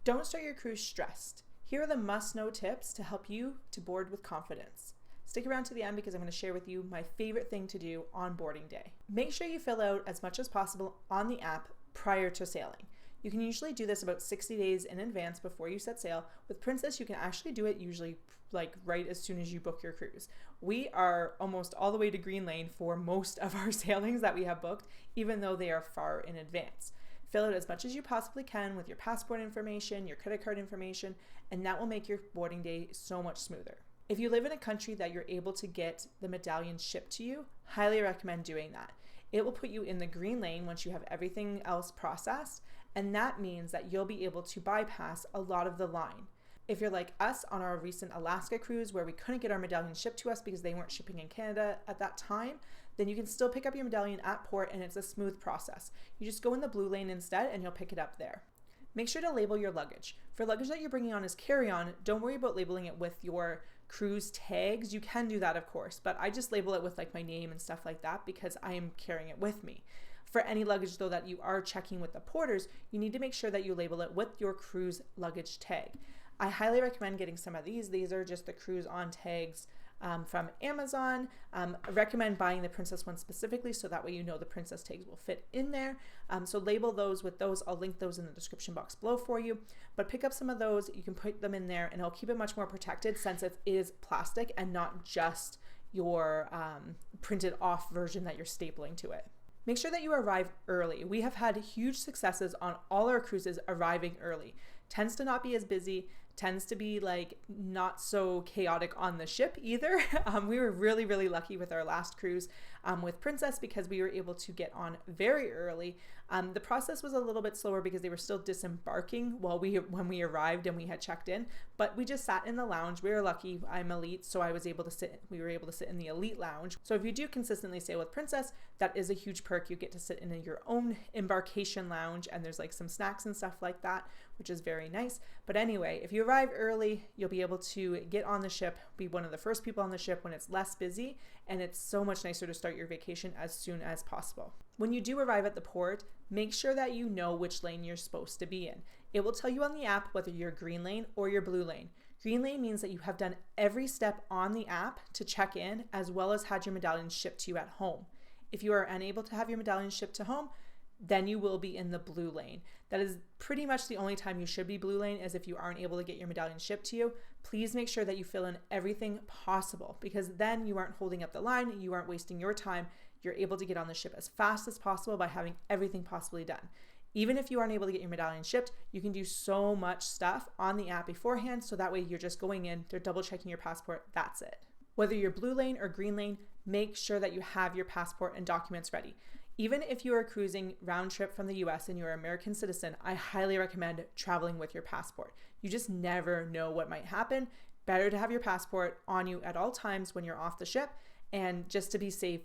Don't start your cruise stressed. Here are the must-know tips to help you to board with confidence. Stick around to the end because I'm going to share with you my favorite thing to do on boarding day. Make sure you fill out as much as possible on the app prior to sailing. You can usually do this about 60 days in advance before you set sail. With Princess, you can actually do it usually like right as soon as you book your cruise. We are almost all the way to Green Lane for most of our sailings that we have booked, even though they are far in advance. Fill out as much as you possibly can with your passport information, your credit card information, and that will make your boarding day so much smoother. If you live in a country that you're able to get the medallion shipped to you, highly recommend doing that. It will put you in the green lane once you have everything else processed, and that means that you'll be able to bypass a lot of the line. If you're like us on our recent Alaska cruise where we couldn't get our medallion shipped to us because they weren't shipping in Canada at that time, then you can still pick up your medallion at port and it's a smooth process. You just go in the blue lane instead and you'll pick it up there. Make sure to label your luggage. For luggage that you're bringing on as carry-on, don't worry about labeling it with your cruise tags. You can do that, of course, but I just label it with like my name and stuff like that because I am carrying it with me. For any luggage though that you are checking with the porters, you need to make sure that you label it with your cruise luggage tag. I highly recommend getting some of these. These are just the cruise on tags from Amazon. I recommend buying the Princess one specifically so that way you know the Princess tags will fit in there. So label those with those. I'll link those in the description box below for you. But pick up some of those. You can put them in there and it'll keep it much more protected since it is plastic and not just your printed off version that you're stapling to it. Make sure that you arrive early. We have had huge successes on all our cruises arriving early. Tends to not be as busy, tends to be like not so chaotic on the ship either. We were really lucky with our last cruise with Princess because we were able to get on very early. The process was a little bit slower because they were still disembarking when we arrived and we had checked in, but we just sat in the lounge. We were lucky. I'm elite, so we were able to sit in the elite lounge. So if you do consistently sail with Princess, that is a huge perk. You get to sit in your own embarkation lounge and there's like some snacks and stuff like that, which is very nice. But anyway, if you arrive early, you'll be able to get on the ship, be one of the first people on the ship when it's less busy, and it's so much nicer to start your vacation as soon as possible. When you do arrive at the port, make sure that you know which lane you're supposed to be in. It will tell you on the app whether you're green lane or you're blue lane. Green lane means that you have done every step on the app to check in as well as had your medallion shipped to you at home. If you are unable to have your medallion shipped to home, then you will be in the blue lane. That is pretty much the only time you should be blue lane is if you aren't able to get your medallion shipped to you. Please make sure that you fill in everything possible because then you aren't holding up the line, you aren't wasting your time, you're able to get on the ship as fast as possible by having everything possibly done. Even if you aren't able to get your medallion shipped, you can do so much stuff on the app beforehand so that way you're just going in, they're double checking your passport, that's it. Whether you're blue lane or green lane, make sure that you have your passport and documents ready. Even if you are cruising round trip from the US and you're an American citizen, I highly recommend traveling with your passport. You just never know what might happen. Better to have your passport on you at all times when you're off the ship, and just to be safe,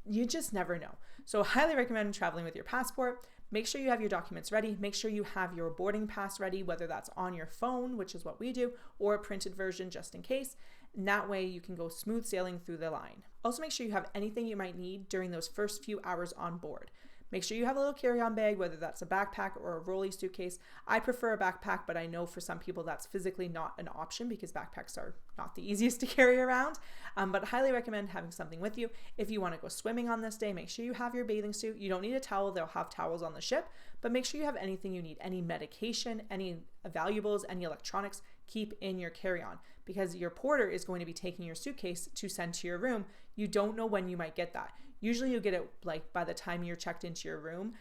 you just never know. So highly recommend traveling with your passport. Make sure you have your documents ready. Make sure you have your boarding pass ready, whether that's on your phone, which is what we do, or a printed version just in case. And that way you can go smooth sailing through the line. Also make sure you have anything you might need during those first few hours on board. Make sure you have a little carry-on bag, whether that's a backpack or a rolly suitcase. I prefer a backpack, but I know for some people that's physically not an option because backpacks are not the easiest to carry around. But I highly recommend having something with you. If you want to go swimming on this day, make sure you have your bathing suit. You don't need a towel. They'll have towels on the ship, but make sure you have anything you need. Any medication, any valuables, any electronics, keep in your carry-on because your porter is going to be taking your suitcase to send to your room. You don't know when you might get that. Usually you get it like by the time you're checked into your room.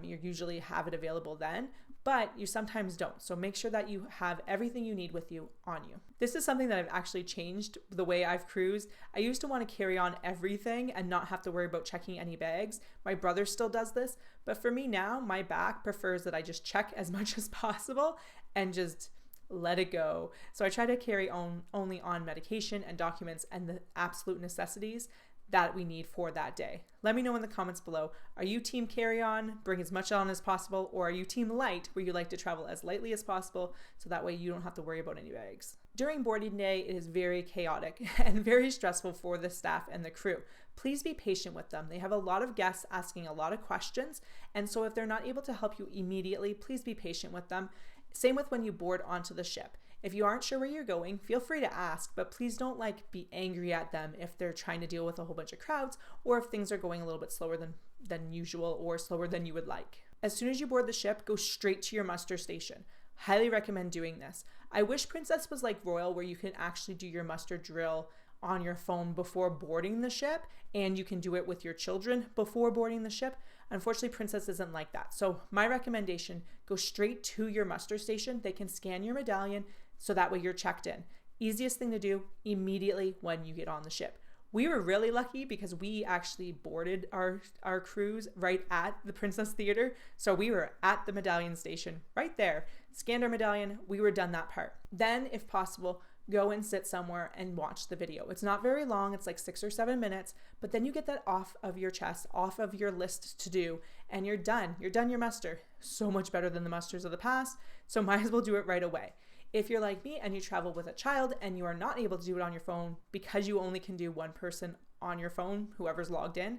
You usually have it available then, but you sometimes don't. So make sure that you have everything you need with you on you. This is something that I've actually changed the way I've cruised. I used to want to carry on everything and not have to worry about checking any bags. My brother still does this, but for me now, my back prefers that I just check as much as possible and just let it go. So I try to carry only on medication and documents and the absolute necessities that we need for that day. Let me know in the comments below. Are you team carry-on, bring as much on as possible, or are you team light, where you like to travel as lightly as possible so that way you don't have to worry about any bags? During boarding day, it is very chaotic and very stressful for the staff and the crew. Please be patient with them. They have a lot of guests asking a lot of questions, and so if they're not able to help you immediately, please be patient with them. Same with when you board onto the ship. If you aren't sure where you're going, feel free to ask, but please don't be angry at them if they're trying to deal with a whole bunch of crowds or if things are going a little bit slower than usual or slower than you would like. As soon as you board the ship, go straight to your muster station. Highly recommend doing this. I wish Princess was like Royal, where you can actually do your muster drill on your phone before boarding the ship, and you can do it with your children before boarding the ship. Unfortunately, Princess isn't like that. So my recommendation, go straight to your muster station. They can scan your medallion, so that way you're checked in. Easiest thing to do immediately when you get on the ship. We were really lucky because we actually boarded our cruise right at the Princess Theater. So we were at the medallion station right there, scanned our medallion, we were done that part. Then, if possible, go and sit somewhere and watch the video. It's not very long, it's like 6 or 7 minutes, but then you get that off of your chest, off of your list to do, and you're done. You're done your muster. So much better than the musters of the past, so might as well do it right away. If you're like me and you travel with a child and you are not able to do it on your phone because you only can do one person on your phone, whoever's logged in,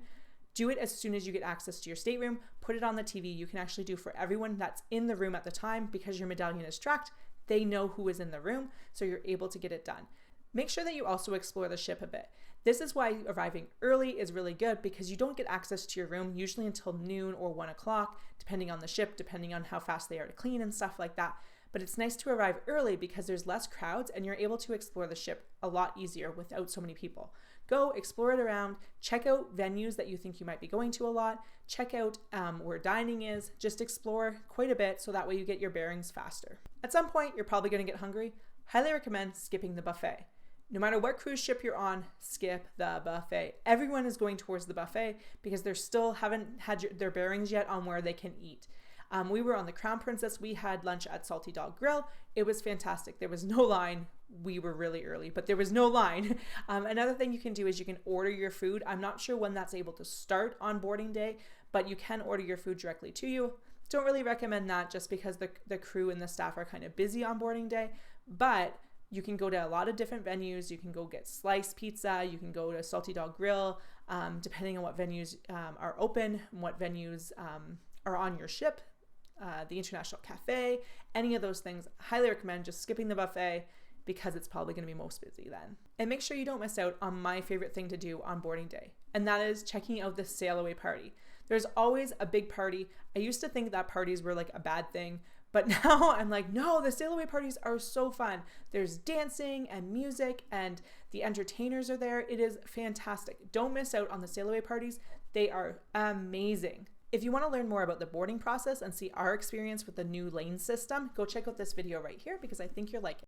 do it as soon as you get access to your stateroom. Put it on the TV. You can actually do for everyone that's in the room at the time, because your medallion is tracked. They know who is in the room, so you're able to get it done. Make sure that you also explore the ship a bit. This is why arriving early is really good, because you don't get access to your room usually until noon or 1 o'clock, depending on the ship, depending on how fast they are to clean and stuff like that. But it's nice to arrive early because there's less crowds and you're able to explore the ship a lot easier without so many people. Go explore it around, check out venues that you think you might be going to a lot, check out where dining is, just explore quite a bit so that way you get your bearings faster. At some point, you're probably going to get hungry. Highly recommend skipping the buffet. No matter what cruise ship you're on, skip the buffet. Everyone is going towards the buffet because they still haven't had their bearings yet on where they can eat. We were on the Crown Princess. We had lunch at Salty Dog Grill. It was fantastic. There was no line. We were really early, but there was no line. Another thing you can do is you can order your food. I'm not sure when that's able to start on boarding day, but you can order your food directly to you. Don't really recommend that just because the crew and the staff are kind of busy on boarding day, but you can go to a lot of different venues. You can go get sliced pizza. You can go to Salty Dog Grill, depending on what venues are open and what venues are on your ship. The International Cafe, any of those things. Highly recommend just skipping the buffet because it's probably going to be most busy then. And make sure you don't miss out on my favorite thing to do on boarding day, and that is checking out the sail away party. There's always a big party. I used to think that parties were like a bad thing, but now I'm like, no, the sail away parties are so fun. There's dancing and music and the entertainers are there. It is fantastic. Don't miss out on the sail away parties. They are amazing. If you want to learn more about the boarding process and see our experience with the new lane system, go check out this video right here because I think you'll like it.